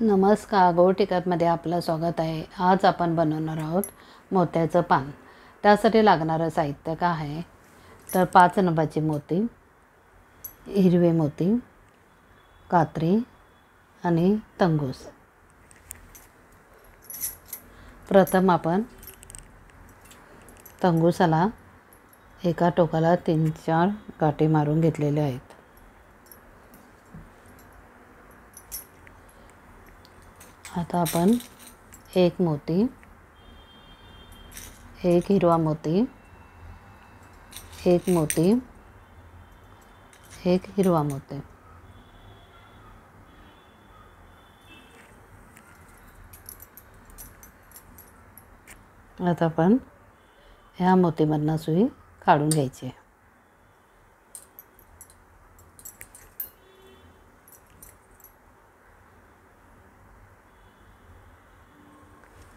नमस्कार, गो टिकटमध्ये आपलं स्वागत आहे। आज आपण बनवणार आहोत मोत्याचं पान। त्यासाठी लागणारं साहित्य काय आहे तर 5 नंबरची मोती, हिरवे मोती, कात्री आणि तंगूस। प्रथम आपण तंगूसाला एका टोकाला 3-4 गाठी मारून घेतलेले आहेत। आता आपण एक मोती, एक हिरवा मोती, एक मोती, एक हिरवा मोती। आता आपण ह्या मोतीमधनं सुई काढून घ्यायची।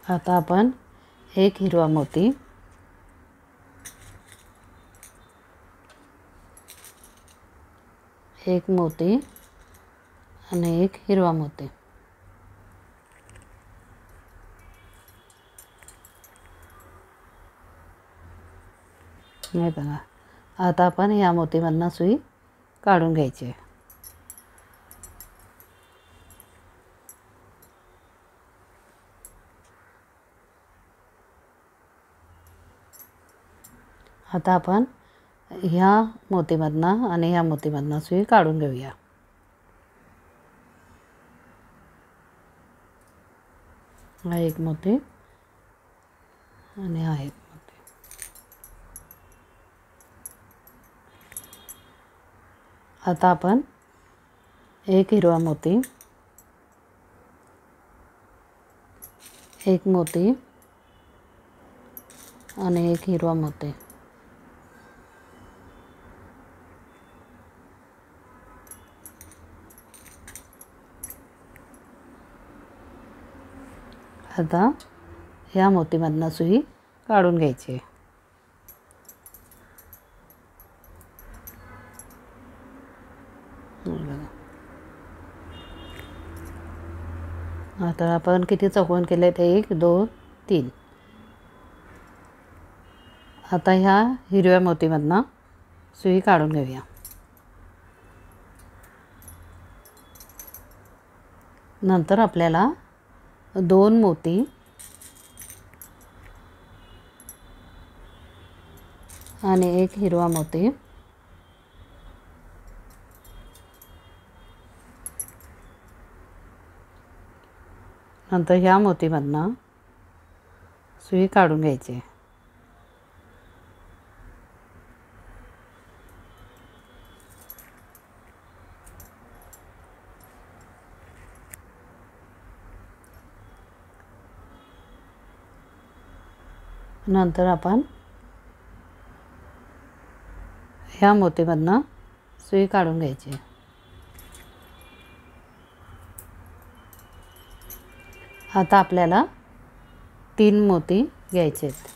आता आपण एक हिरवा मोती, एक मोती आणि एक हिरवा मोती। हे बघा, आता आपण या मोतीमधनं सुई काढून घ्यायची। आता आपण ह्या मोतीमधनं आणि ह्या मोतीमधनं सुई काढून घेऊया। हा एक मोती आणि हा एक मोती। आता आपण एक हिरवा मोती, एक मोती आणि एक हिरवा मोती। आता ह्या मोतीमधनं सुई काढून घ्यायची। आता आपण किती चौकोन केले ते 1 2 3। आता ह्या हिरव्या मोतीमधनं सुई काढून घेऊया। नंतर आपल्याला 2 मोती आणि एक हिरवा मोती, नंतर ह्या मोतीमधनं सुई काढून घ्यायची। नंतर आपण ह्या मोतीमधनं सुई काढून घ्यायची। आता आपल्याला 3 मोती घ्यायचे आहेत।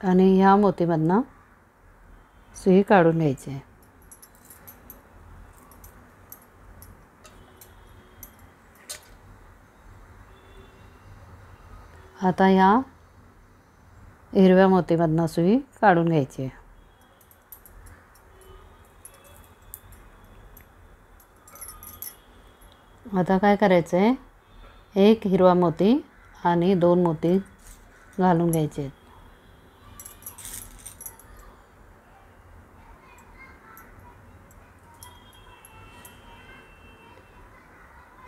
आणि ह्या मोतीमधनं सुई काढून घ्यायची। आता ह्या हिरव्या मोतीमधनं सुई काढून घ्यायची। आता काय करायचं आहे, एक हिरवा मोती आणि 2 मोती घालून घ्यायचे।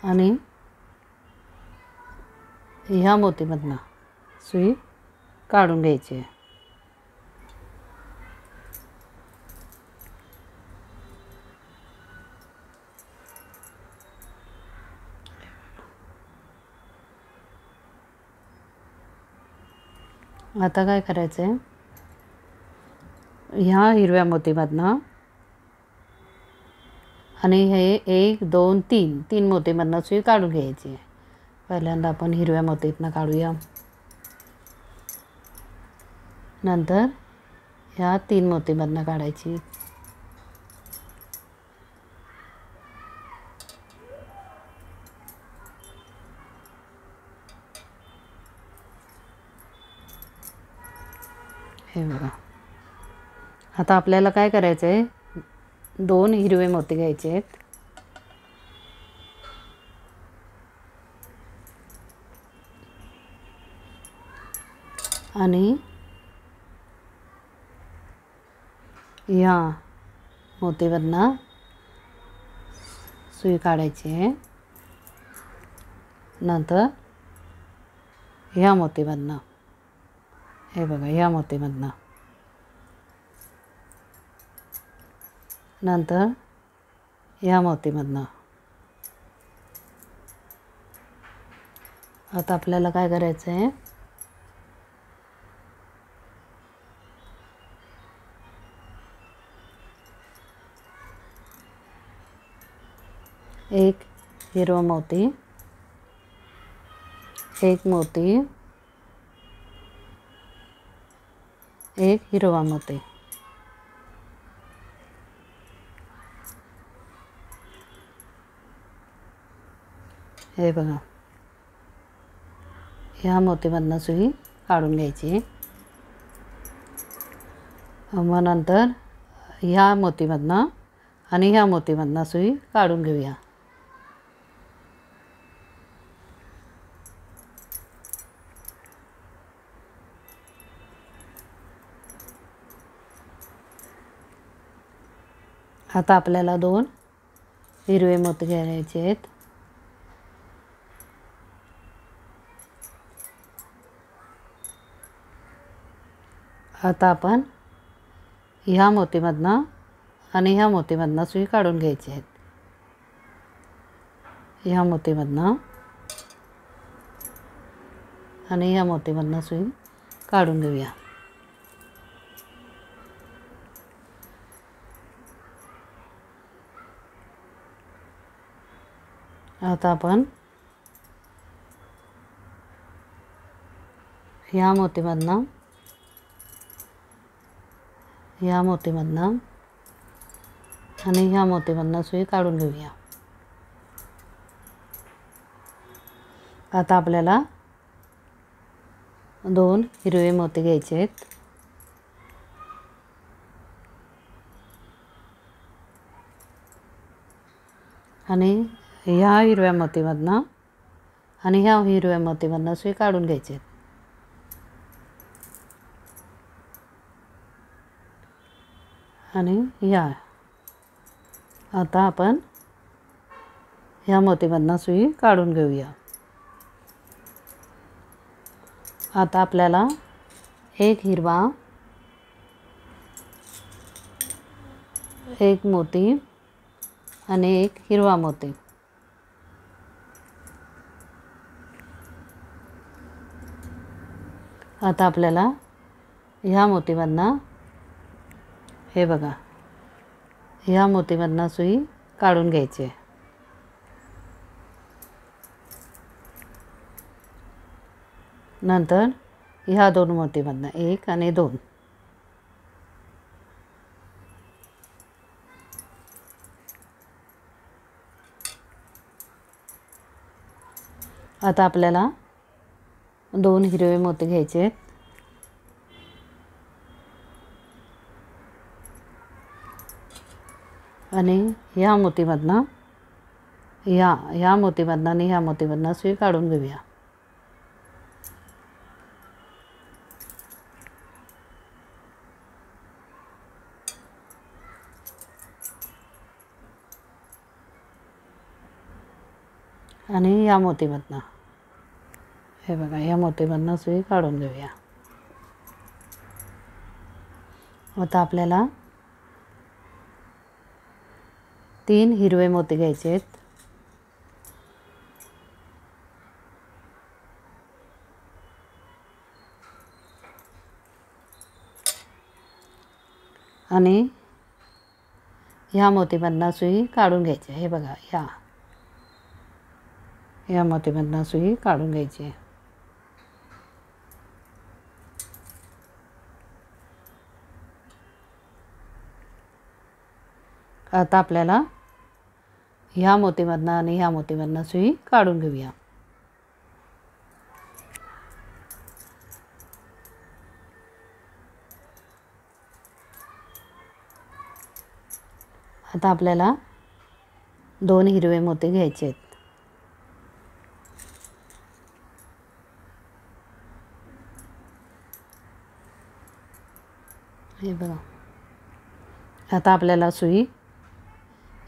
आणि ह्या मोतीमधनं सुई काढून घ्यायची। आता काय करायचं आहे, ह्या हिरव्या मोतीमधनं आणि हे 1 2 3 3 मोतीमधनं सुई काढून घ्यायची आहे. पहिल्यांदा आपण हिरव्या मोतीतनं काढूया. नंतर ह्या 3 मोतीमधनं काढायची. हे बघा. आता आपल्याला काय करायचं आहे, 2 हिरवे मोती घ्यायचे आहेत. आणि ह्या मोतीमधनं सुई काढायची आहे. नंतर ह्या मोतीमधनं, हे बघा, ह्या मोतीमधनं. नंतर ह्या मोतीमधनं. आता आपल्याला काय करायचं आहे, एक हिरवा मोती, एक मोती, एक हिरवा मोती. हे बघा, ह्या मोतीमधनं सुई काढून घ्यायची. मग नंतर ह्या मोतीमधनं आणि ह्या मोतीमधनं सुई काढून घेऊया. आता आपल्याला 2 हिरवे मोती घ्यायचे आहेत. आता आपण ह्या मोतीमधनं आणि ह्या मोतीमधनं सुई काढून घ्यायची आहेत. ह्या मोतीमधनं आणि ह्या मोतीमधनं सुई काढून घेऊया. आता आपण ह्या मोतीमधनं, ह्या मोतीमधनं आणि ह्या मोतीमधनं सुई काढून घेऊया. आता आपल्याला 2 हिरवे मोती घ्यायचे आहेत. आणि ह्या हिरव्या मोतीमधनं आणि ह्या हिरव्या मोतीमधनं सुई काढून घ्यायचे आहेत. आणि ह्या, आता आपण ह्या मोतीमधनं सुई काढून घेऊया. आता आपल्याला एक हिरवा, एक मोती आणि एक हिरवा मोती. आता आपल्याला ह्या मोतीमधनं, हे बघा, ह्या मोतीमधनं सुई काढून घ्यायची आहे. नंतर ह्या 2 मोतीमधनं 1 आणि 2. आता आपल्याला 2 हिरवे मोती घ्यायचे आहेत. आणि ह्या मोतीमधनं, ह्या मोतीमधनं आणि ह्या मोतीमधनं सुई काढून घेऊया. आणि ह्या मोतीमधनं, हे बघा, ह्या मोतीमधनं सुई काढून घेऊया. आता आपल्याला 3 हिरवे मोती घ्यायचे आहेत. आणि ह्या मोतीमधनं सुई काढून घ्यायची आहे. हे बघा, ह्या मोतीमधनं सुई काढून घ्यायची आहे. आता आपल्याला ह्या मोतीमधनं आणि ह्या मोतीमधनं सुई काढून घेऊया. आता आपल्याला 2 हिरवे मोती घ्यायचे आहेत. हे बघा, आता आपल्याला सुई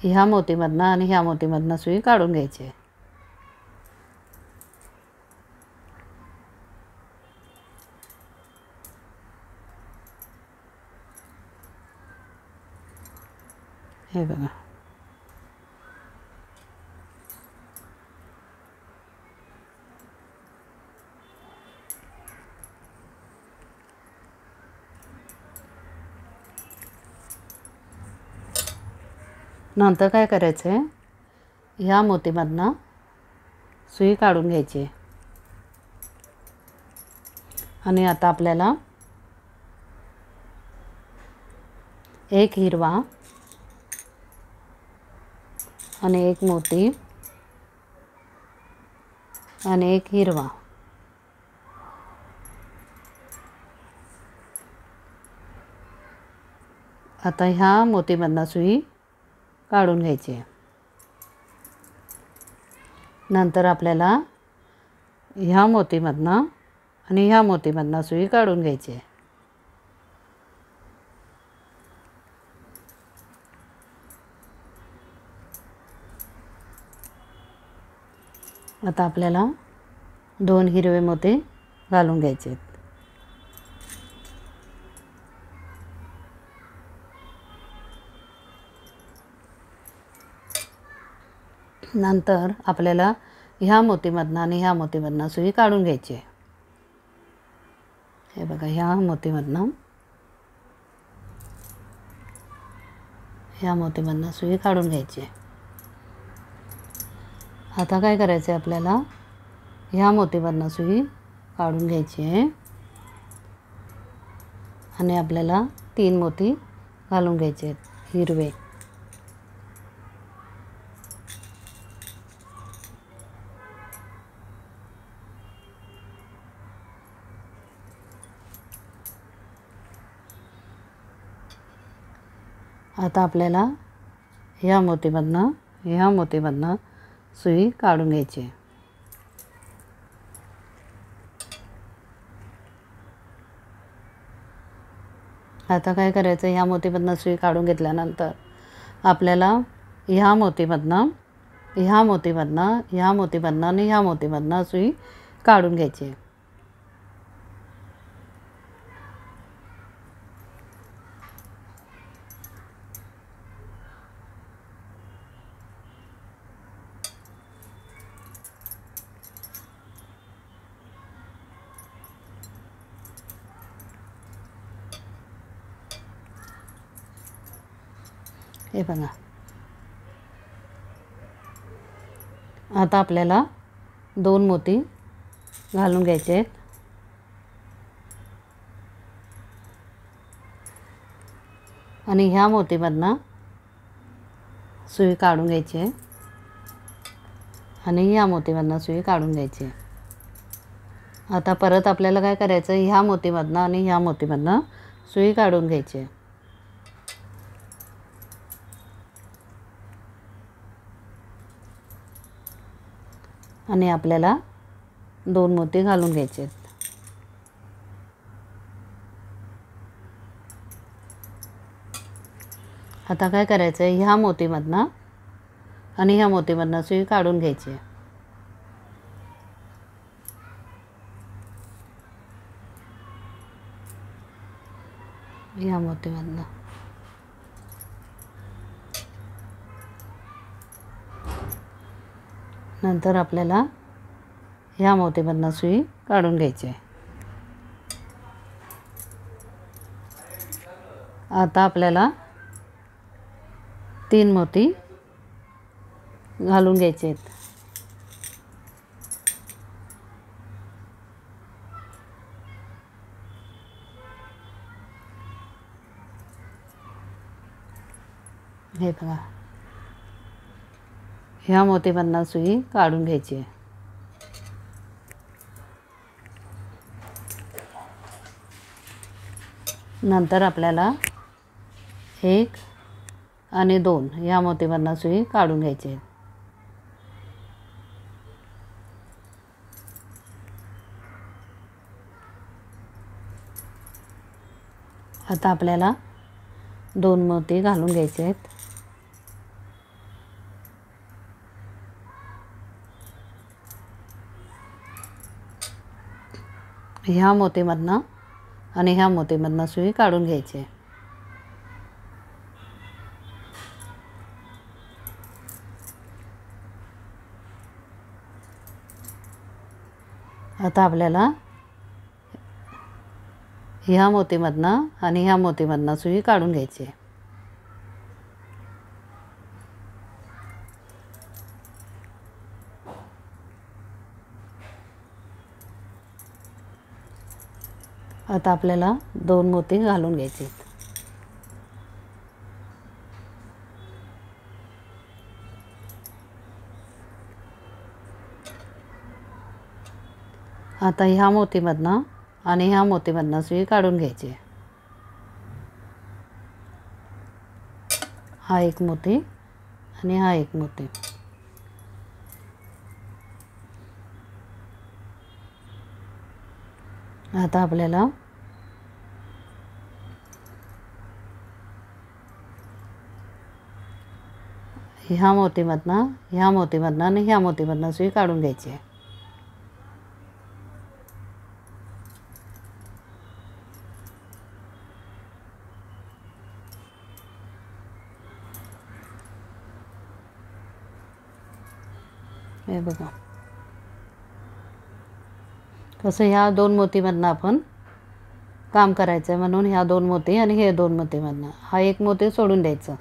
ह्या मोतीमधनं आणि ह्या मोतीमधनं सुई काढून घ्यायची आहे. हे बघा, नंतर काय करायचं आहे, ह्या मोतीमधनं सुई काढून घ्यायची आहे. आणि आता आपल्याला एक हिरवा आणि एक मोती आणि एक हिरवा, आता ह्या मोतीमधनं सुई काढून घ्यायची आहे. नंतर आपल्याला ह्या मोतीमधनं आणि ह्या मोतीमधनं सुई काढून घ्यायची आहे. आता आपल्याला 2 हिरवे मोती घालून घ्यायचे आहेत. नंतर आपल्याला ह्या मोतीमधनं आणि ह्या मोतीमधनं सुई काढून घ्यायची आहे. हे बघा, ह्या मोतीमधनं सुई काढून घ्यायची आहे. आता काय करायचं आहे, आपल्याला ह्या मोतीमधनं सुई काढून घ्यायची आहे आणि आपल्याला 3 मोती घालून घ्यायचे आहेत हिरवे. आता आपल्याला ह्या मोतीमधनं सुई काढून घ्यायची आहे. आता काय करायचं, ह्या मोतीमधनं सुई काढून घेतल्यानंतर आपल्याला ह्या मोतीमधनं आणि ह्या मोतीमधनं सुई काढून घ्यायची आहे. हे बघा, आता आपल्याला 2 मोती घालून घ्यायचे आहेत आणि ह्या मोतीमधनं सुई काढून घ्यायची आहे आणि ह्या मोतीमधनं सुई काढून घ्यायची आहे. आता परत आपल्याला काय करायचं, ह्या मोतीमधनं आणि ह्या मोतीमधनं सुई काढून घ्यायची आहे. आणि आपल्याला 2 मोती घालून घ्यायचे आहेत. आता काय करायचं आहे, ह्या मोतीमधनं आणि ह्या मोतीमधनं सुई काढून घ्यायची आहे. ह्या मोतीमधनं नंतर आपल्याला ह्या मोतीमधनं सुई काढून घ्यायची आहे. आता आपल्याला 3 मोती घालून घ्यायचे आहेत. हे बघा, ह्या मोतीमधनं सुई काढून घ्यायची आहे. नंतर आपल्याला 1 आणि 2 ह्या मोतीमधनं सुई काढून घ्यायची आहे. आता आपल्याला 2 मोती घालून घ्यायचे आहेत. ह्या मोतीमधनं आणि ह्या मोतीमधनं सुई काढून घ्यायची आहे. आता आपल्याला ह्या मोतीमधनं आणि ह्या मोतीमधनं सुई काढून घ्यायची आहे. आता आपल्याला 2 मोती घालून घ्यायचे आहेत. आता ह्या मोतीमधनं आणि ह्या मोतीमधनं सुई काढून घ्यायची आहे. हा 1 मोती आणि हा 1 मोती. आता आपल्याला ह्या मोतीमधनं आणि ह्या मोतीमधनं सुई काढून घ्यायची आहे. हे बघा, कसं ह्या 2 मोतीमधनं आपण काम करायचं आहे, म्हणून ह्या 2 मोती आणि हे 2 मोतीमधनं हा 1 मोती सोडून द्यायचं.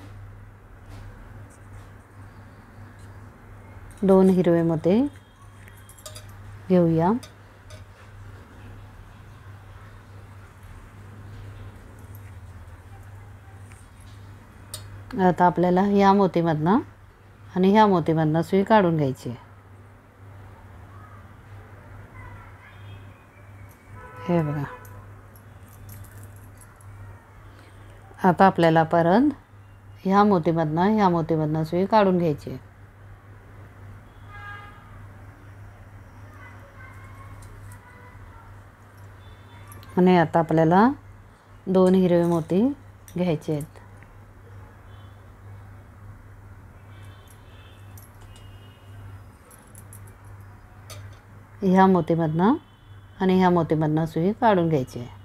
2 हिरवे मोती घेऊया. आता आपल्याला ह्या मोतीमधनं आणि ह्या मोतीमधनं सुई काढून घ्यायची आहे. हे बघा, आता आपल्याला परत ह्या मोतीमधनं सुई काढून घ्यायची आहे. आणि आता आपल्याला 2 हिरवे मोती घ्यायचे आहेत. ह्या मोतीमधनं आणि ह्या मोतीमधनं सुई काढून घ्यायची आहे.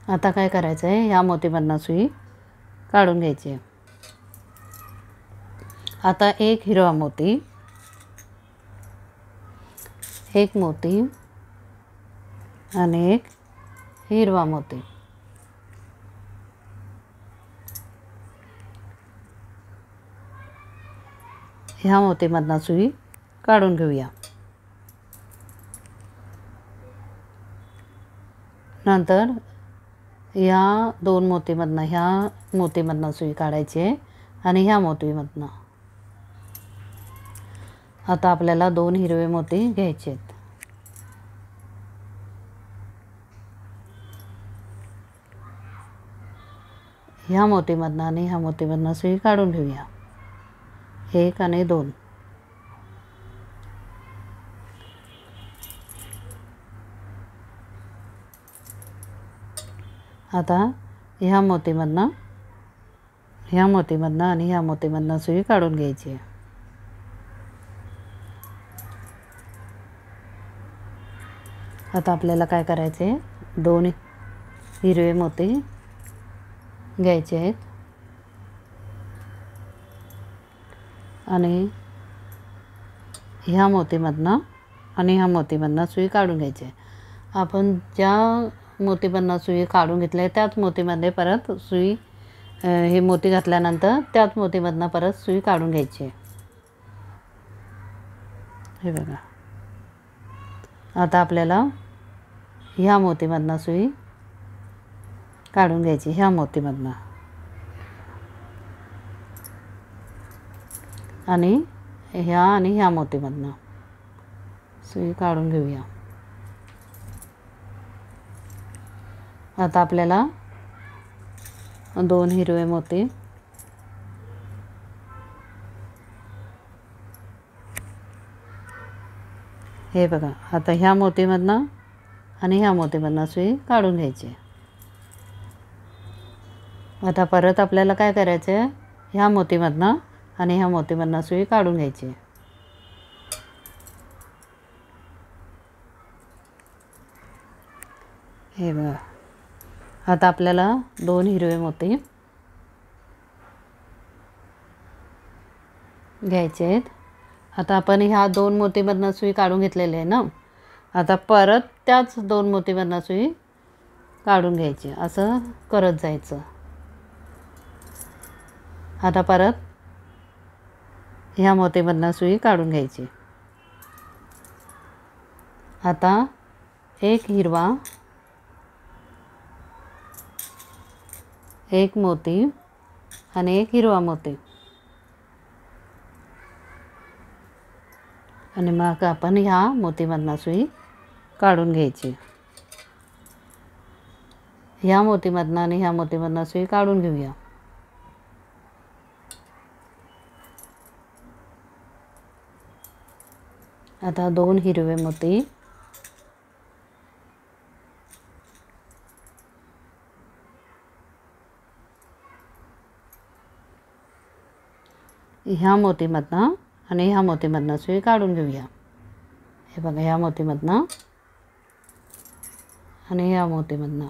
आता काय करायचं आहे, ह्या मोतीमधनं सुई काढून घ्यायची आहे. आता 1 हिरवा मोती, 1 मोती आणि 1 हिरवा मोती. ह्या मोतीमधनं सुई काढून घेऊया. नंतर या 2 मोतीमधनं ह्या मोतीमधनं सुई काढायची आहे आणि ह्या मोतीमधनं. आता आपल्याला 2 हिरवे मोती घ्यायचे आहेत. ह्या मोतीमधनं आणि ह्या मोतीमधनं सुई काढून घेऊया. 1 आणि 2. आता ह्या मोतीमधनं आणि ह्या मोतीमधनं सुई काढून घ्यायची आहे. आता आपल्याला काय करायचे, 2 हिरवे मोती घ्यायचे आहेत आणि ह्या मोतीमधनं आणि ह्या मोतीमधनं सुई काढून घ्यायची आहे. आपण ज्या मोतीमधनं सुई काढून घेतली आहे त्याच मोतीमध्ये परत सुई हे मोती घातल्यानंतर त्याच मोतीमधनं परत सुई काढून घ्यायची आहे. हे बघा, आता आपल्याला ह्या मोतीमधनं सुई काढून घ्यायची. ह्या मोतीमधनं आणि ह्या मोतीमधनं सुई काढून घेऊया. आता आपल्याला 2 हिरवे मोती हे बघा, आता ह्या मोतीमधनं आणि ह्या मोतीमधनं सुई काढून घ्यायची. आता परत आपल्याला काय करायचं आहे, ह्या मोतीमधनं आणि ह्या मोतीमधनं सुई काढून घ्यायची. हे बघा, आता आपल्याला 2 हिरवे मोती घ्यायचे आहेत. आता आपण ह्या 2 मोतीमधनं सुई काढून घेतलेली आहे ना, आता परत त्याच 2 मोतीमधनं सुई काढून घ्यायची. असं करत जायचं. आता परत ह्या मोतीमधनं सुई काढून घ्यायची. आता एक हिरवा, एक मोती आणि एक हिरवा मोती आणि मग आपण ह्या मोतीमधनं सुई काढून घ्यायची. ह्या मोतीमधनं आणि ह्या मोतीमधनं सुई काढून घेऊया. आता 2 हिरवे मोती ह्या मोतीमधनं आणि ह्या मोतीमधनं सुई काढून घेऊया. हे बघा, ह्या मोतीमधनं आणि ह्या मोतीमधनं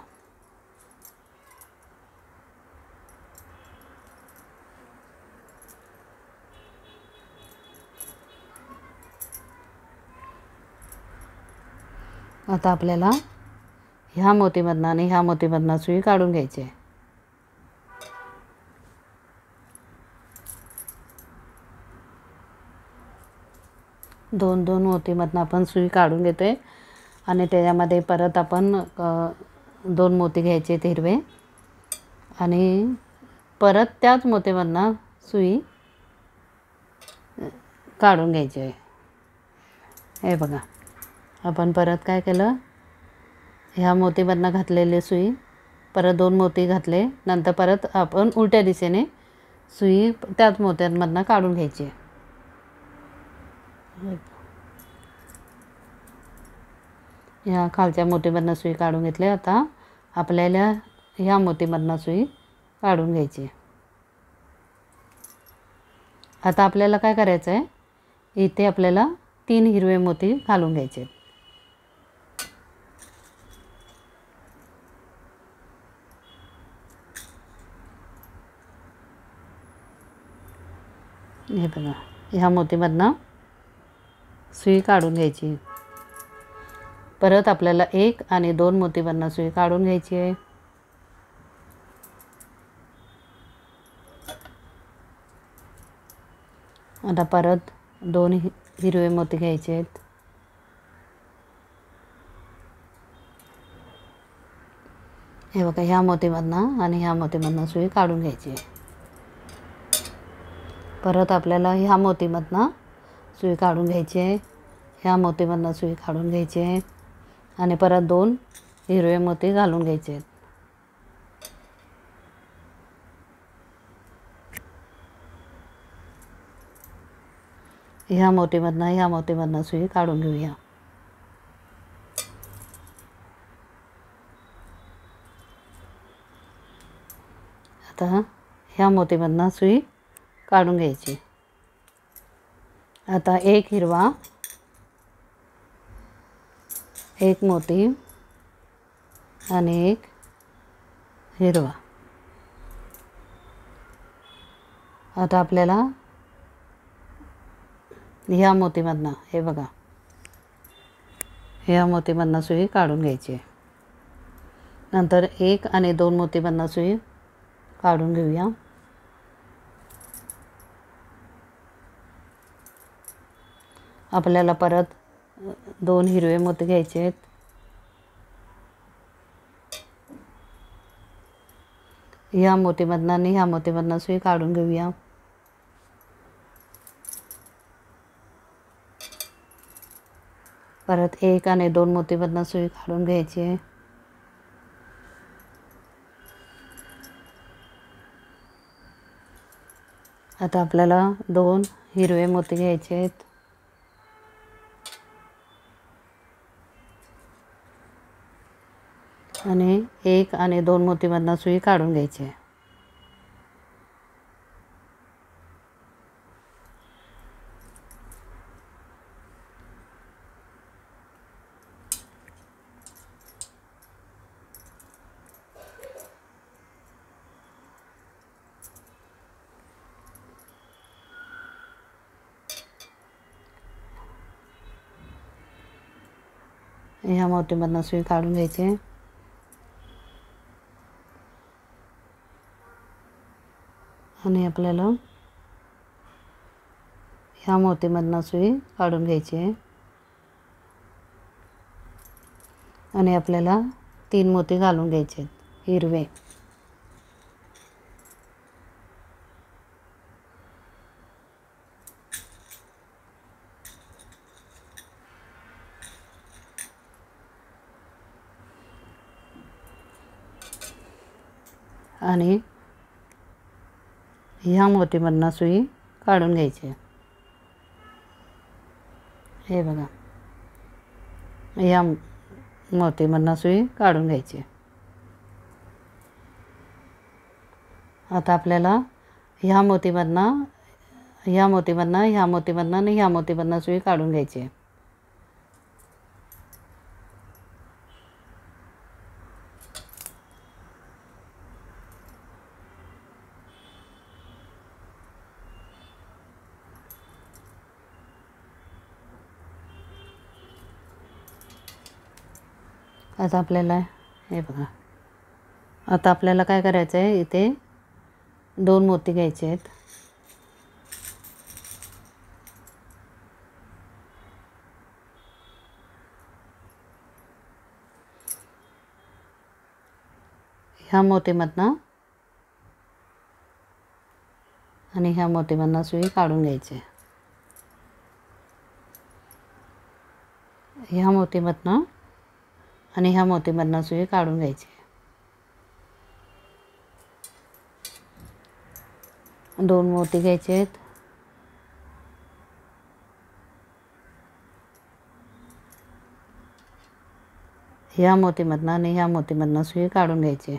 आता आपल्याला ह्या मोतीमधनं आणि ह्या मोतीमधनं सुई काढून घ्यायची आहे. दोन मोतीमधनं आपण सुई काढून घेतोय आणि त्याच्यामध्ये परत आपण 2 मोती घ्यायचे हिरवे आणि परत त्याच मोतीमधनं सुई काढून घ्यायची आहे. हे बघा, आपण परत काय केलं, ह्या मोतीमधनं घातलेली सुई परत 2 मोती घातले, नंतर परत आपण उलट्या दिशेने सुई त्याच मोत्यांमधनं काढून घ्यायची आहे. ह्या खालच्या मोतीमधनं सुई काढून घेतली. आता आपल्याला ह्या मोतीमधनं सुई काढून घ्यायची. आता आपल्याला काय करायचं आहे, इथे आपल्याला 3 हिरवे मोती घालून घ्यायचे. हे बघा, ह्या मोतीमधनं सुई काढून घ्यायची. परत आपल्याला 1 आणि 2 मोतीमधनं सुई काढून घ्यायची आहे. आता परत 2 हिरवे मोती घ्यायचे आहेत. हे बघा, ह्या मोतीमधनं आणि ह्या मोतीमधनं सुई काढून घ्यायची आहे. परत आपल्याला ह्या मोतीमधनं सुई काढून घ्यायची आहे. ह्या मोतीमधनं सुई काढून घ्यायची आहे आणि परत 2 हिरवे मोती घालून घ्यायचे आहेत. ह्या मोतीमधनं सुई काढून घेऊया. आता ह्या मोतीमधनं सुई काढून घ्यायची. आता 1 हिरवा, 1 मोती आणि 1 हिरवा आता आपल्याला ह्या मोतीमधनं हे बघा, ह्या मोतीमधनं सुई काढून घ्यायची आहे. नंतर 1 आणि 2 मोतीमधनं सुई काढून घेऊया. आपल्याला परत 2 हिरवे मोती घ्यायचे आहेत. ह्या मोतीमधनं आणि ह्या मोतीमधनं सुई काढून घेऊया. परत 1 आणि 2 मोतीमधनं सुई काढून घ्यायची आहे. आता आपल्याला 2 हिरवे मोती घ्यायचे आहेत. आणि 1 आणि 2 मोतीमधनं सुई काढून घ्यायची आहे. ह्या मोतीमधनं सुई काढून घ्यायची आहे. आणि आपल्याला ह्या मोतीमधनं सुई काढून घ्यायची आहे. आणि आपल्याला 3 मोती घालून घ्यायचे आहेत हिरवे. आणि ह्या मोतीमधनं सुई काढून घ्यायची आहे. हे बघा, ह्या मोतीमधनं सुई काढून घ्यायची. आता आपल्याला ह्या मोतीमधनं ह्या मोतीमधनं ह्या मोतीमधनं आणि ह्या मोतीमधनं सुई काढून घ्यायची आहे. आता आपल्याला हे बघा, आता आपल्याला काय करायचं आहे, इथे 2 मोती घ्यायचे आहेत. ह्या मोतीमधनं आणि ह्या मोतीमधनं सुई काढून घ्यायची. ह्या मोतीमधनं आणि ह्या मोतीमधनं सुई काढून घ्यायची. 2 मोती घ्यायचे आहेत. ह्या मोतीमधनं आणि ह्या मोतीमधनं सुई काढून घ्यायची.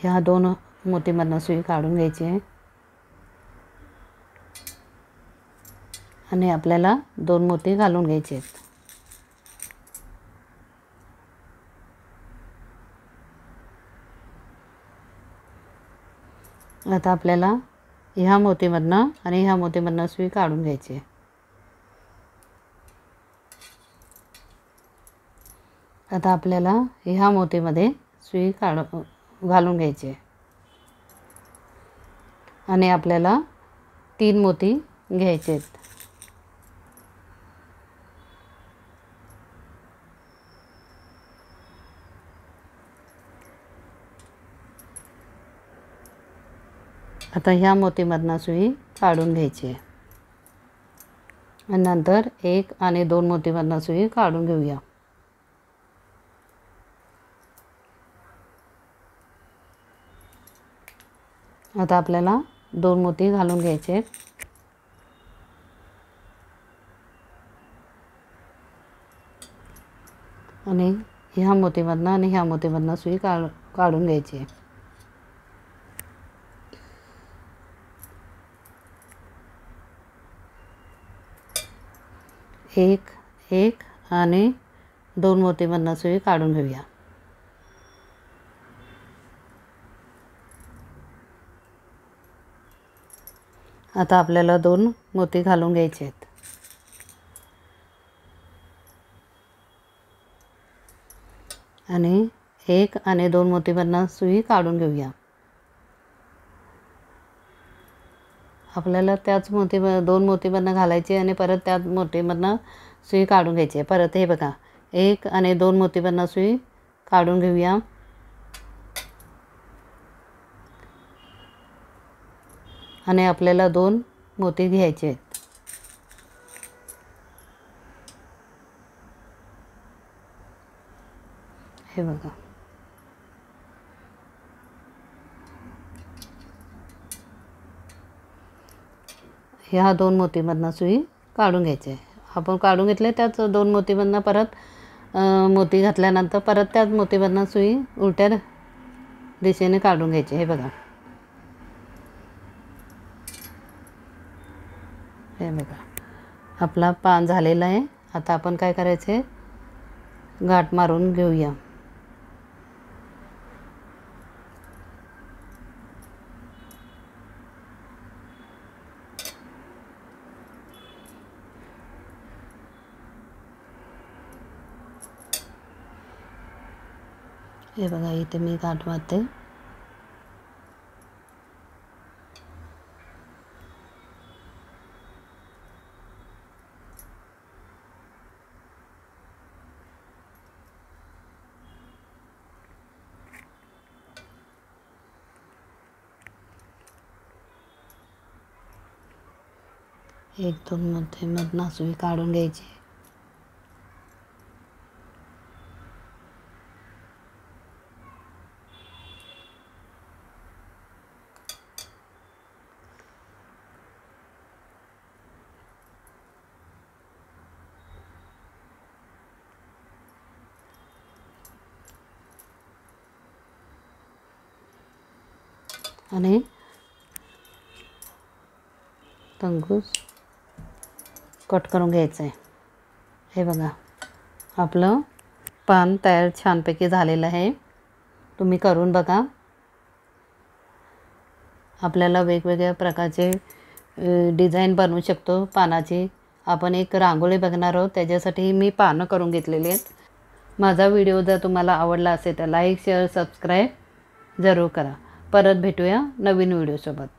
ह्या 2 मोतीमधनं सुई काढून घ्यायची आहे. आणि आपल्याला 2 मोती घालून घ्यायचे आहेत. आता आपल्याला ह्या मोतीमधनं आणि ह्या मोतीमधनं सुई काढून घ्यायची आहे. आता आपल्याला ह्या मोतीमध्ये सुई घालून घ्यायची आहे. आणि आपल्याला 3 मोती घ्यायचे आहेत. आता ह्या मोतीमधनं सुई काढून घ्यायची आहे. आणि नंतर 1 आणि 2 मोतीमधनं सुई काढून घेऊया. आता आपल्याला 2 मोती घालून घ्यायचे आहेत. आणि ह्या मोतीमधनं आणि ह्या मोतीमधनं सुई काढून घ्यायची आहे. 1 एक आणि 2 मोतीमधनं सुई काढून घेऊया. आता आपल्याला 2 मोती घालून घ्यायचे आहेत. आणि 1 आणि 2 मोतीमधनं सुई काढून घेऊया. आपल्याला त्याच 2 मोतीमधनं घालायची आणि परत त्याच मोतीमधनं सुई काढून घ्यायची आहे. परत हे बघा, 1 आणि 2 मोतीमधनं सुई काढून घेऊया. आणि आपल्याला 2 मोती घ्यायचे आहेत. हे बघा, ह्या 2 मोतीमधनं सुई काढून घ्यायची आहे. आपण काढून घेतले त्याच 2 मोतीमधनं परत मोती घातल्यानंतर परत त्याच मोतीमधनं सुई उलट्या दिशेने काढून घ्यायची. हे बघा, हे बघा, आपला पान झालेला आहे. आता आपण काय करायचे, गाठ मारून घेऊया. हे बघा, इथे मी गाठ मारते. एक 2 मोतीमधनं सुई काढून घ्यायची. आणि टंगूस कट करून घ्यायचं आहे. हे बघा, आपलं पान तयार छानपैकी झालेलं आहे. तुम्ही करून बघा. आपल्याला वेगवेगळ्या प्रकारचे डिझाईन बनवू शकतो पानाची. आपण एक रांगोळी बघणार आहोत, त्याच्यासाठी मी पानं करून घेतलेली आहेत. माझा व्हिडिओ जर तुम्हाला आवडला असेल तर लाईक, शेअर, सबस्क्राईब जरूर करा. परत भेटूया नवीन व्हिडिओसोबत.